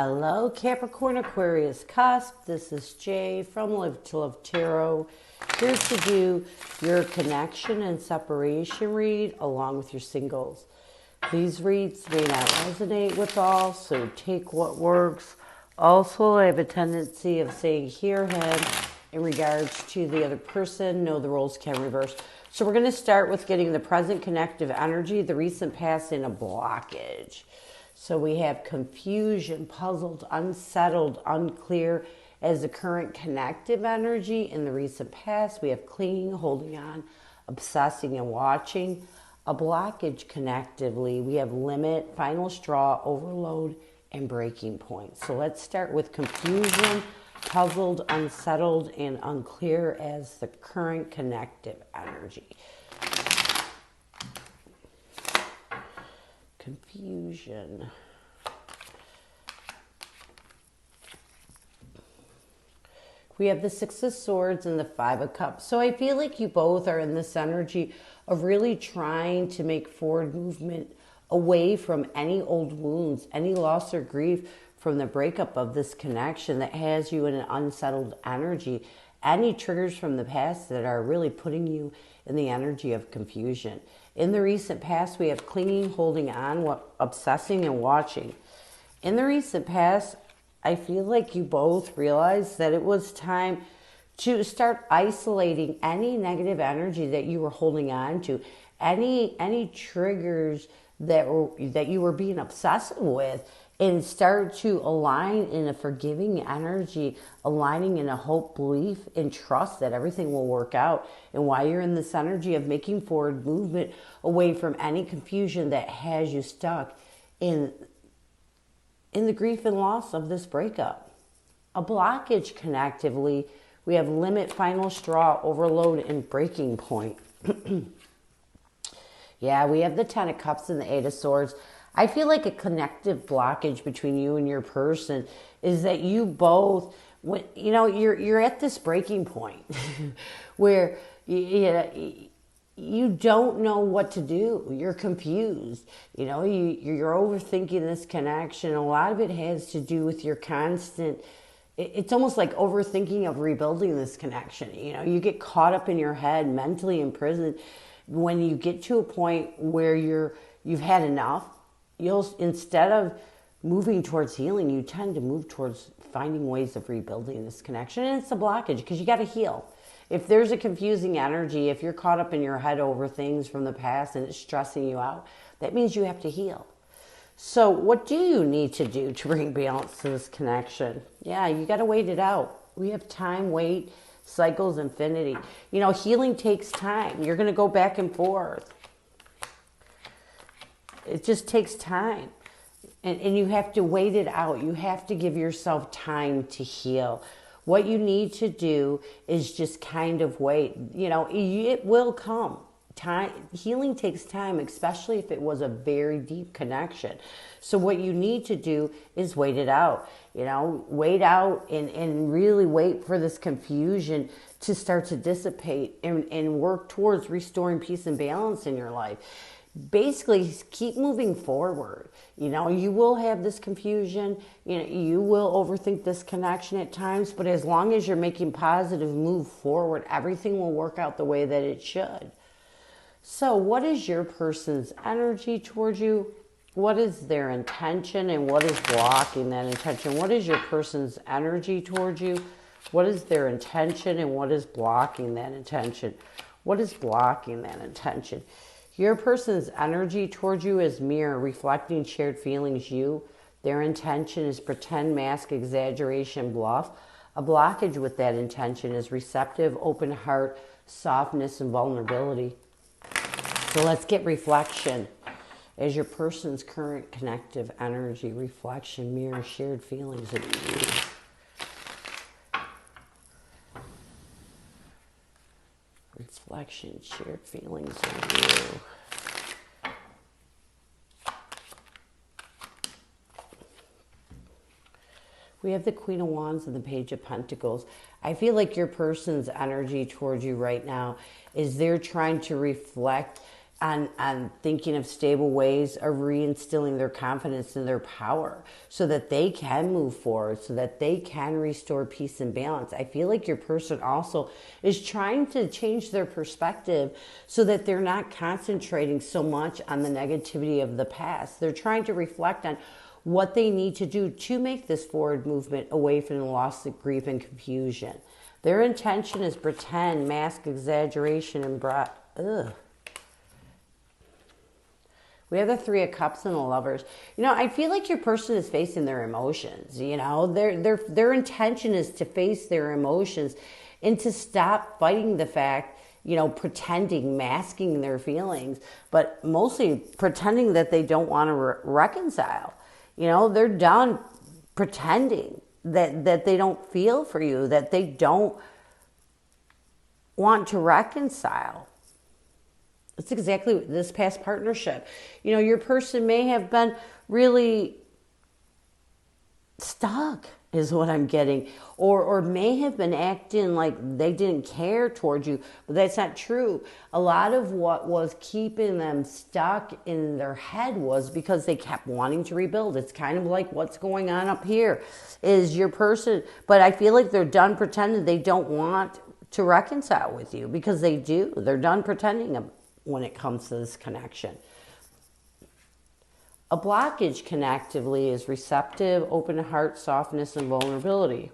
Hello, Capricorn Aquarius Cusp. This is Jay from Live to Love Tarot, here to do your connection and separation read along with your singles. These reads may not resonate with all, so take what works. Also, I have a tendency of saying hear him in regards to the other person. No, the roles can reverse. So we're going to start with getting the present connective energy, the recent past, and a blockage. So we have confusion, puzzled, unsettled, unclear as the current connective energy. In the recent past, we have clinging, holding on, obsessing, and watching. A blockage connectively, we have limit, final straw, overload, and breaking point. So let's start with confusion, puzzled, unsettled, and unclear as the current connective energy. Confusion. We have the Six of Swords and the Five of Cups. So I feel like you both are in this energy of really trying to make forward movement away from any old wounds, any loss or grief from the breakup of this connection that has you in an unsettled energy, any triggers from the past that are really putting you in the energy of confusion. In the recent past, we have clinging, holding on, obsessing, and watching. In the recent past, I feel like you both realized that it was time to start isolating any negative energy that you were holding on to, any triggers that you were being obsessive with, and start to align in a forgiving energy, aligning in a hope, belief, and trust that everything will work out. And why you're in this energy of making forward movement away from any confusion that has you stuck in the grief and loss of this breakup. A blockage connectively, we have limit, final straw, overload, and breaking point. Yeah, we have the Ten of Cups and the Eight of Swords. I feel like a connective blockage between you and your person is that you both, you're at this breaking point where you don't know what to do. You're confused. You're overthinking this connection. A lot of it has to do with your constant, it's almost like overthinking of rebuilding this connection. You get caught up in your head, mentally imprisoned. When you get to a point where you've had enough, instead of moving towards healing, you tend to move towards finding ways of rebuilding this connection. And it's a blockage because you got to heal. If there's a confusing energy, if you're caught up in your head over things from the past and it's stressing you out, that means you have to heal. So what do you need to do to bring balance to this connection? Yeah, you got to wait it out. We have time, wait, cycles, infinity. Healing takes time. You're going to go back and forth. It just takes time. And you have to wait it out. You have to give yourself time to heal. What you need to do is just kind of wait. It will come. Healing takes time, especially if it was a very deep connection. So what you need to do is wait it out. Wait out and really wait for this confusion to start to dissipate and work towards restoring peace and balance in your life. Basically, keep moving forward. You will have this confusion. You will overthink this connection at times, but as long as you're making positive move forward, everything will work out the way that it should. So what is your person's energy towards you? What is their intention and what is blocking that intention? What is your person's energy towards you? What is their intention and what is blocking that intention? What is blocking that intention? Your person's energy towards you is mirror, reflecting shared feelings you. Their intention is pretend, mask, exaggeration, bluff. A blockage with that intention is receptive, open heart, softness, and vulnerability. So let's get reflection. As your person's current connective energy, reflection, mirror, shared feelings of you. Reflection, shared feelings of you. We have the Queen of Wands and the Page of Pentacles. I feel like your person's energy towards you right now is they're trying to reflect on thinking of stable ways of reinstilling their confidence in their power so that they can move forward, so that they can restore peace and balance. I feel like your person also is trying to change their perspective so that they're not concentrating so much on the negativity of the past. They're trying to reflect on what they need to do to make this forward movement away from the loss of grief and confusion. Their intention is pretend, mask, exaggeration, and we have the Three of Cups and the Lovers. You know, I feel like your person is facing their emotions. You know, their intention is to face their emotions and to stop fighting the fact, you know, pretending, masking their feelings, but mostly pretending that they don't want to reconcile. You know, they're done pretending that they don't feel for you, that they don't want to reconcile. It's exactly this past partnership. You know, your person may have been really stuck, is what I'm getting, or may have been acting like they didn't care towards you, but that's not true. A lot of what was keeping them stuck in their head was because they kept wanting to rebuild. It's kind of like what's going on up here is your person, but I feel like they're done pretending they don't want to reconcile with you, because they do. They're done pretending when it comes to this connection. A blockage connectively is receptive, open heart, softness, and vulnerability.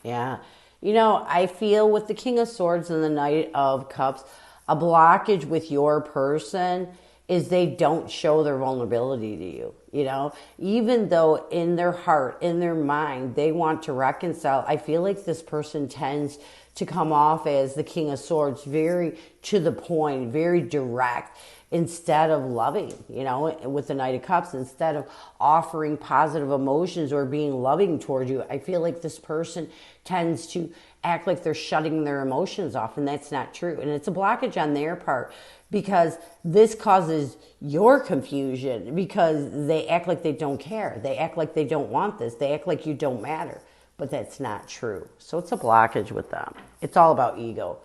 Yeah. You know, I feel with the King of Swords and the Knight of Cups, a blockage with your person is they don't show their vulnerability to you. You know, even though in their heart, in their mind, they want to reconcile, I feel like this person tends to come off as the King of Swords, very to the point, very direct, instead of loving, you know, with the Knight of Cups, instead of offering positive emotions or being loving toward you. I feel like this person tends to act like they're shutting their emotions off, and that's not true. And it's a blockage on their part, because this causes your confusion, because they act like they don't care. They act like they don't want this. They act like you don't matter. But that's not true. So it's a blockage with them. It's all about ego.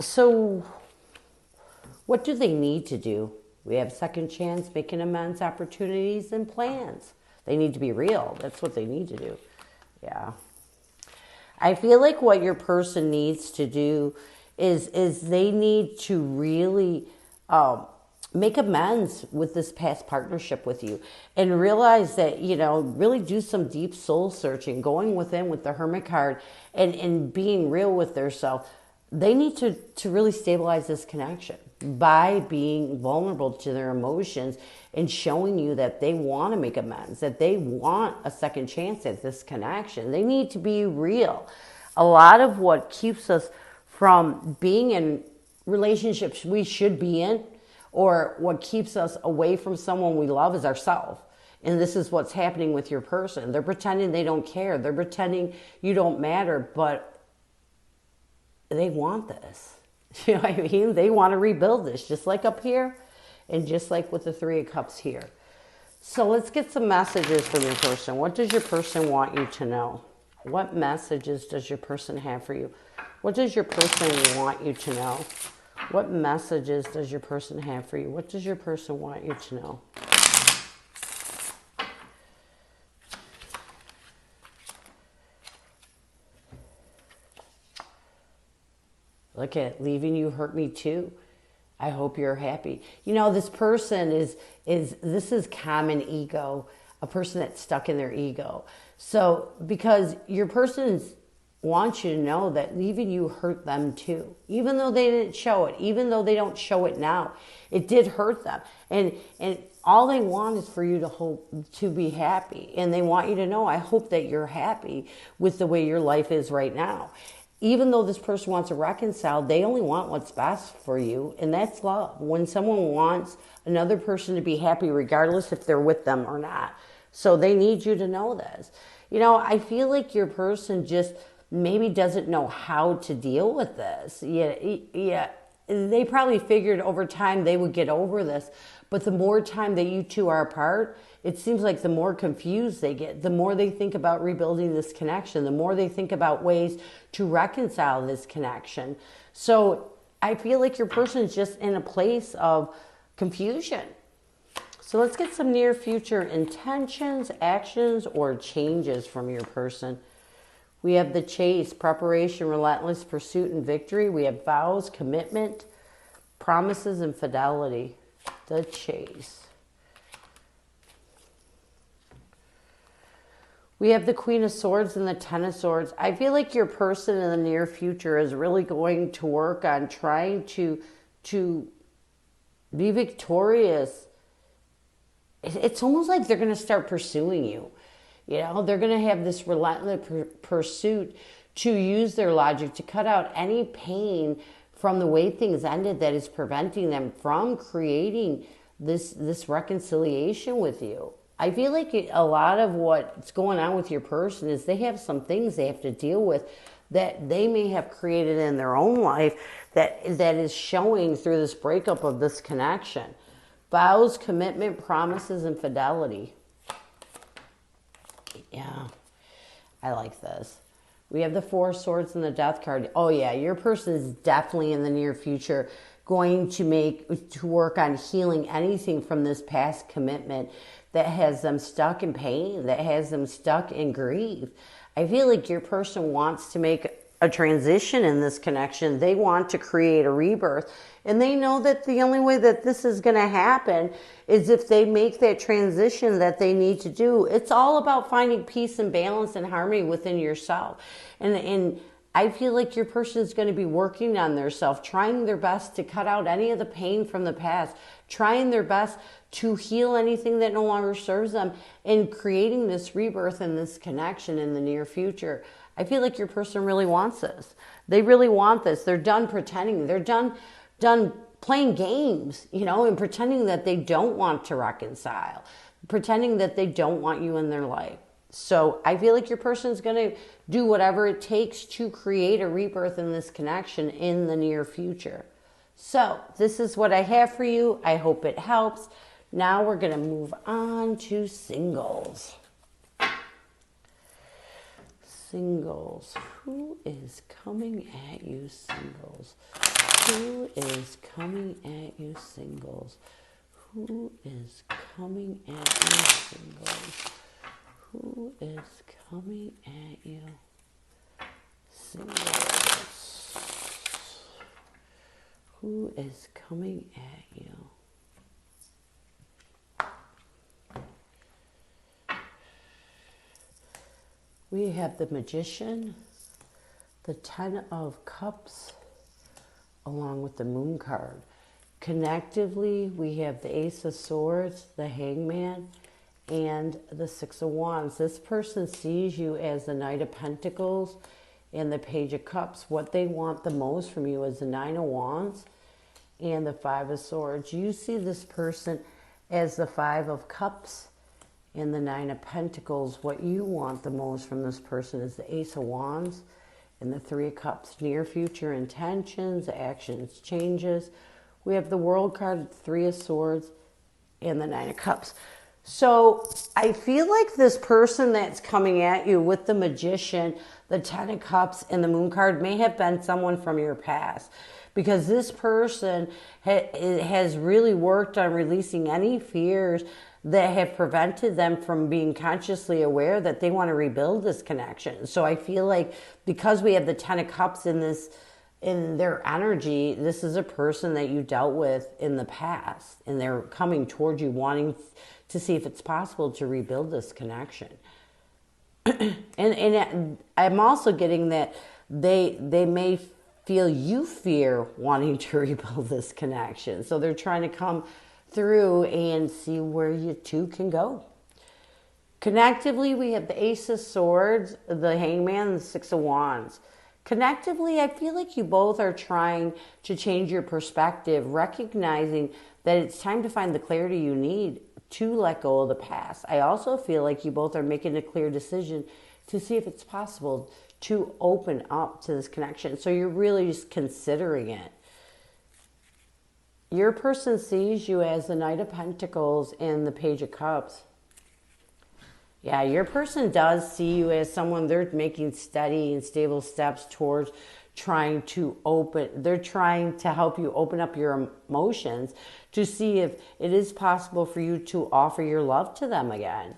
So what do they need to do? We have second chance, making amends, opportunities, and plans. They need to be real. That's what they need to do. Yeah. I feel like what your person needs to do is they need to really make amends with this past partnership with you, and realize that, you know, really do some deep soul searching, going within with the Hermit card, and being real with their self. They need to really stabilize this connection by being vulnerable to their emotions and showing you that they want to make amends, that they want a second chance at this connection. They need to be real. A lot of what keeps us from being in relationships we should be in, or what keeps us away from someone we love, is ourselves. And this is what's happening with your person. They're pretending they don't care. They're pretending you don't matter, but they want this. You know what I mean? They want to rebuild this, just like up here and just like with the Three of Cups here. So let's get some messages from your person. What does your person want you to know? What messages does your person have for you? What does your person want you to know? What messages does your person have for you? What does your person want you to know? Look at leaving you hurt me too. I hope you're happy. You know, this person this is common ego, a person that's stuck in their ego. So because your person wants you to know that leaving you hurt them too. Even though they didn't show it, even though they don't show it now, it did hurt them. And all they want is for you to hope to be happy. And they want you to know, I hope that you're happy with the way your life is right now. Even though this person wants to reconcile, they only want what's best for you, and that's love. When someone wants another person to be happy, regardless if they're with them or not. So they need you to know this. You know, I feel like your person just maybe doesn't know how to deal with this. Yeah, they probably figured over time they would get over this, but the more time that you two are apart, it seems like the more confused they get, the more they think about rebuilding this connection, the more they think about ways to reconcile this connection. So I feel like your person is just in a place of confusion. So let's get some near future intentions, actions, or changes from your person. We have the chase, preparation, relentless pursuit, and victory. We have vows, commitment, promises, and fidelity. The chase. We have the Queen of Swords and the Ten of Swords. I feel like your person in the near future is really going to work on trying to be victorious. It's almost like they're going to start pursuing you. You know, they're going to have this relentless pursuit to use their logic to cut out any pain from the way things ended that is preventing them from creating this reconciliation with you. I feel like a lot of what's going on with your person is they have some things they have to deal with that they may have created in their own life that is showing through this breakup of this connection. Vows, commitment, promises, and fidelity. Yeah, I like this. We have the Four of Swords and the Death card. Oh yeah, your person is definitely in the near future going to work on healing anything from this past commitment that has them stuck in pain, that has them stuck in grief. I feel like your person wants to make a transition in this connection. They want to create a rebirth. And they know that the only way that this is going to happen is if they make that transition that they need to do. It's all about finding peace and balance and harmony within yourself. And I feel like your person is going to be working on their self, trying their best to cut out any of the pain from the past, trying their best to heal anything that no longer serves them, and creating this rebirth and this connection in the near future. I feel like your person really wants this. They really want this. They're done pretending. They're done playing games, you know, and pretending that they don't want to reconcile, pretending that they don't want you in their life. So I feel like your person's going to do whatever it takes to create a rebirth in this connection in the near future. So this is what I have for you. I hope it helps. Now we're going to move on to singles. Singles. Who is coming at you, singles? Who is coming at you, singles? Who is coming at you, singles? Who is coming at you, singles? Who is coming at you? We have the Magician, the Ten of Cups, along with the Moon card. Connectively, we have the Ace of Swords, the Hangman, and the Six of Wands. This person sees you as the Knight of Pentacles and the Page of Cups. What they want the most from you is the Nine of Wands and the Five of Swords. You see this person as the Five of Cups and the Nine of Pentacles. What you want the most from this person is the Ace of Wands and the Three of Cups. Near future intentions, actions, changes. We have the World card, Three of Swords, and the Nine of Cups. So I feel like this person that's coming at you with the Magician, the Ten of Cups, and the Moon card may have been someone from your past, because this person has really worked on releasing any fears that have prevented them from being consciously aware that they want to rebuild this connection. So I feel like because we have the Ten of Cups in their energy, this is a person that you dealt with in the past, and they're coming towards you wanting to see if it's possible to rebuild this connection. and I'm also getting that they may feel you fear wanting to rebuild this connection. So they're trying to come through and see where you two can go. Connectively, we have the Ace of Swords, the Hangman, and the Six of Wands. Connectively, I feel like you both are trying to change your perspective, recognizing that it's time to find the clarity you need to let go of the past. I also feel like you both are making a clear decision to see if it's possible to open up to this connection. So you're really just considering it. Your person sees you as the Knight of Pentacles and the Page of Cups. Yeah, your person does see you as someone they're making steady and stable steps towards they're trying to help you open up your emotions to see if it is possible for you to offer your love to them again.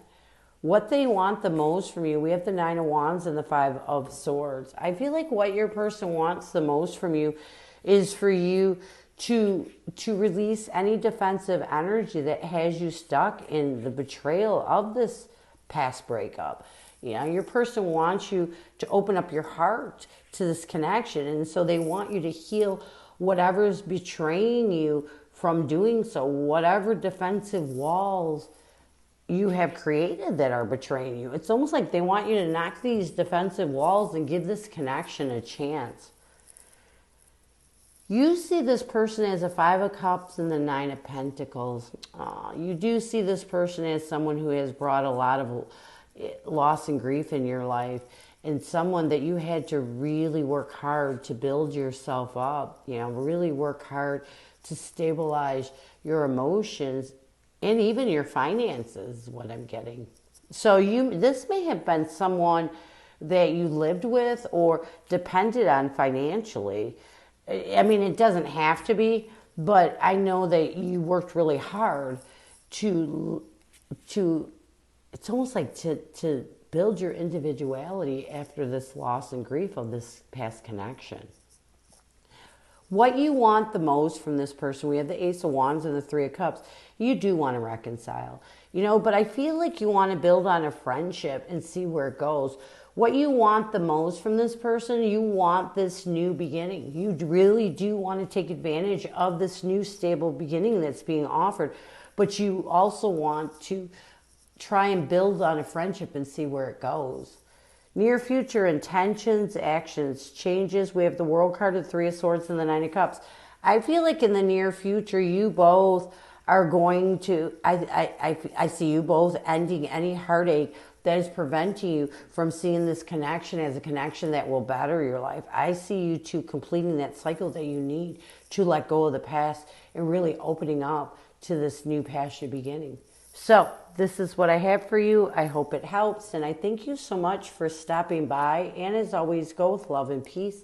What they want the most from you, we have the Nine of Wands and the Five of Swords. I feel like what your person wants the most from you is for you to release any defensive energy that has you stuck in the betrayal of this past breakup. You know, your person wants you to open up your heart to this connection, and so they want you to heal whatever's betraying you from doing so, whatever defensive walls you have created that are betraying you. It's almost like they want you to knock these defensive walls and give this connection a chance. You see this person as a Five of Cups and the Nine of Pentacles. You do see this person as someone who has brought a lot of loss and grief in your life, and someone that you had to really work hard to build yourself up, you know, really work hard to stabilize your emotions and even your finances, is what I'm getting. So this may have been someone that you lived with or depended on financially. I mean, it doesn't have to be, but I know that you worked really hard to it's almost like to build your individuality after this loss and grief of this past connection. What you want the most from this person, we have the Ace of Wands and the Three of Cups. You do want to reconcile, you know, but I feel like you want to build on a friendship and see where it goes. What you want the most from this person, you want this new beginning. You really do want to take advantage of this new stable beginning that's being offered, but you also want to try and build on a friendship and see where it goes. Near future intentions, actions, changes. We have the World card, the Three of Swords, and the Nine of Cups. I feel like in the near future, you both are going to, I see you both ending any heartache that is preventing you from seeing this connection as a connection that will better your life. I see you two completing that cycle that you need to let go of the past and really opening up to this new passionate beginning. So this is what I have for you. I hope it helps, and I thank you so much for stopping by. And as always, go with love and peace.